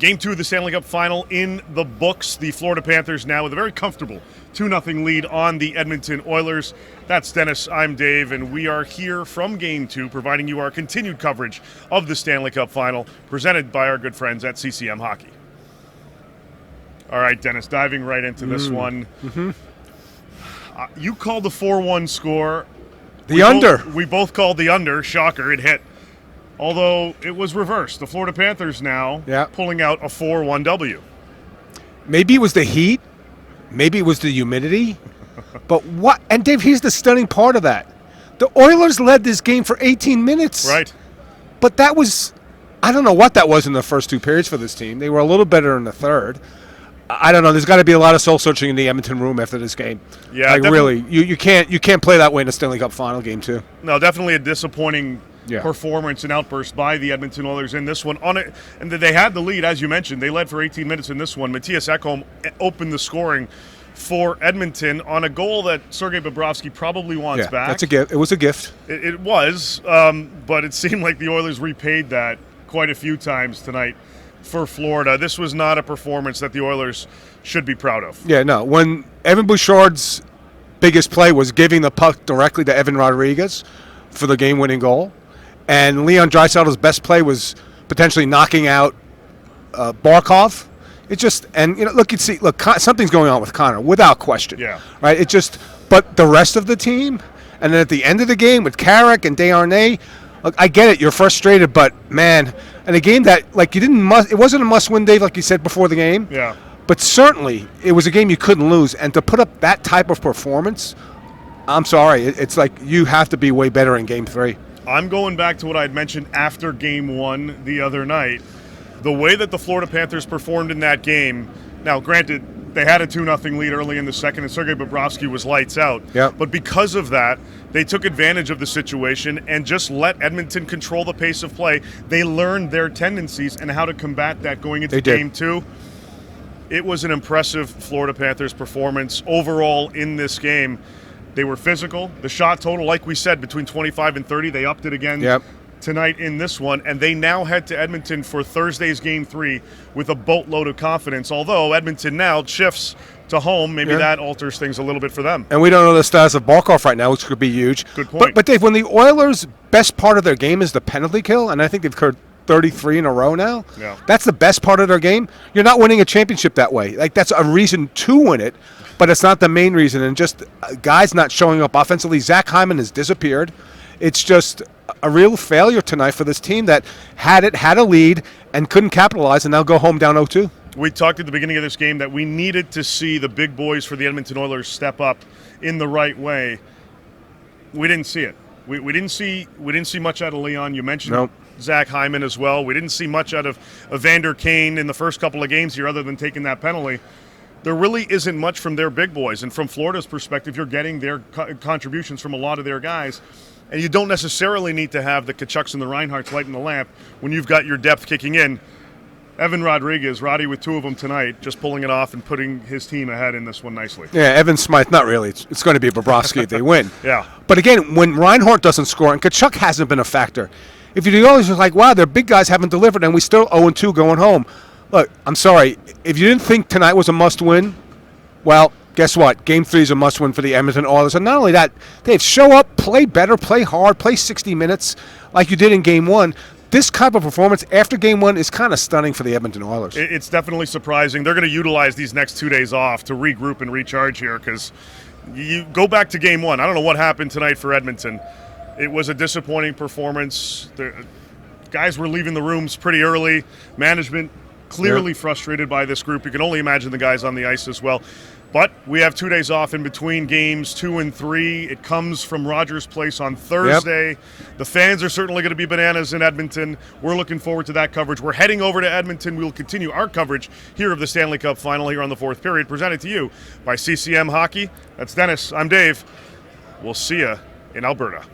Game 2 of the Stanley Cup Final in the books. The Florida Panthers now with a very comfortable 2-0 lead on the Edmonton Oilers. That's Dennis, I'm Dave, and we are here from Game 2 providing you our continued coverage of the Stanley Cup Final presented by our good friends at CCM Hockey. All right, Dennis, diving right into this one. Mm-hmm. You called the 4-1 score. We both called the under. Shocker, it hit. Although it was reversed. The Florida Panthers now pulling out a 4-1 W. Maybe it was the heat. Maybe it was the humidity. But what? And Dave, here's the stunning part of that. The Oilers led this game for 18 minutes. Right. But that was, I don't know what that was in the first two periods for this team. They were a little better in the third. I don't know. There's got to be a lot of soul searching in the Edmonton room after this game. Yeah, like really, you can't play that way in a Stanley Cup Final game too. No, definitely a disappointing performance and outburst by the Edmonton Oilers in this one. And they had the lead, as you mentioned. They led for 18 minutes in this one. Matthias Ekholm opened the scoring for Edmonton on a goal that Sergei Bobrovsky probably wants back. That's a gift. It was a gift. It was, but it seemed like the Oilers repaid that quite a few times tonight for Florida. This was not a performance that the Oilers should be proud of. Yeah, no. When Evan Bouchard's biggest play was giving the puck directly to Evan Rodriguez for the game-winning goal, and Leon Draisaitl's best play was potentially knocking out Barkov. It just, and look, something's going on with Connor without question. Yeah. Right. But the rest of the team, and then at the end of the game with Carrick and Desharnais, look, I get it. You're frustrated, but man, in a game that it wasn't a must-win, Dave, like you said before the game. Yeah. But certainly, it was a game you couldn't lose, and to put up that type of performance, I'm sorry, it's like you have to be way better in Game 3. I'm going back to what I had mentioned after Game 1 the other night. The way that the Florida Panthers performed in that game, now granted, they had a 2-0 lead early in the second, and Sergei Bobrovsky was lights out. Yep. But because of that, they took advantage of the situation and just let Edmonton control the pace of play. They learned their tendencies and how to combat that going into Game 2. It was an impressive Florida Panthers performance overall in this game. They were physical. The shot total, like we said, between 25 and 30, they upped it again tonight in this one. And they now head to Edmonton for Thursday's Game 3 with a boatload of confidence. Although Edmonton now shifts to home, maybe that alters things a little bit for them. And we don't know the status of Barkov right now, which could be huge. Good point. But Dave, when the Oilers' best part of their game is the penalty kill, and I think they've occurred 33 in a row now. Yeah. That's the best part of their game. You're not winning a championship that way. Like, that's a reason to win it, but it's not the main reason. And just guys not showing up offensively. Zach Hyman has disappeared. It's just a real failure tonight for this team that had a lead, and couldn't capitalize, and now go home down 0-2. We talked at the beginning of this game that we needed to see the big boys for the Edmonton Oilers step up in the right way. We didn't see it. We didn't see much out of Leon. You mentioned Zach Hyman as well. We didn't see much out of Evander Kane in the first couple of games here other than taking that penalty. There really isn't much from their big boys. And from Florida's perspective, you're getting their contributions from a lot of their guys. And you don't necessarily need to have the Kachucks and the Reinhardts lighting the lamp when you've got your depth kicking in. Evan Rodriguez, Roddy with two of them tonight, just pulling it off and putting his team ahead in this one nicely. Yeah, Evan Smythe, not really. It's going to be Bobrovsky if they win. Yeah. But again, when Reinhardt doesn't score, and Kachuk hasn't been a factor, if you always just like, wow, their big guys haven't delivered, and we still 0-2 going home. Look, I'm sorry. If you didn't think tonight was a must-win, well, guess what? Game 3 is a must-win for the Edmonton Oilers. And not only that, Dave, show up, play better, play hard, play 60 minutes like you did in Game 1. This type of performance after Game 1 is kind of stunning for the Edmonton Oilers. It's definitely surprising. They're going to utilize these next 2 days off to regroup and recharge here, because you go back to Game 1. I don't know what happened tonight for Edmonton. It was a disappointing performance. The guys were leaving the rooms pretty early. Management clearly frustrated by this group. You can only imagine the guys on the ice as well. But we have 2 days off in between games 2 and 3. It comes from Rogers Place on Thursday. The fans are certainly going to be bananas in Edmonton. We're looking forward to that coverage. We're heading over to Edmonton. We will continue our coverage here of the Stanley Cup Final here on the fourth period, presented to you by CCM Hockey. That's Dennis. I'm Dave. We'll see you in Alberta.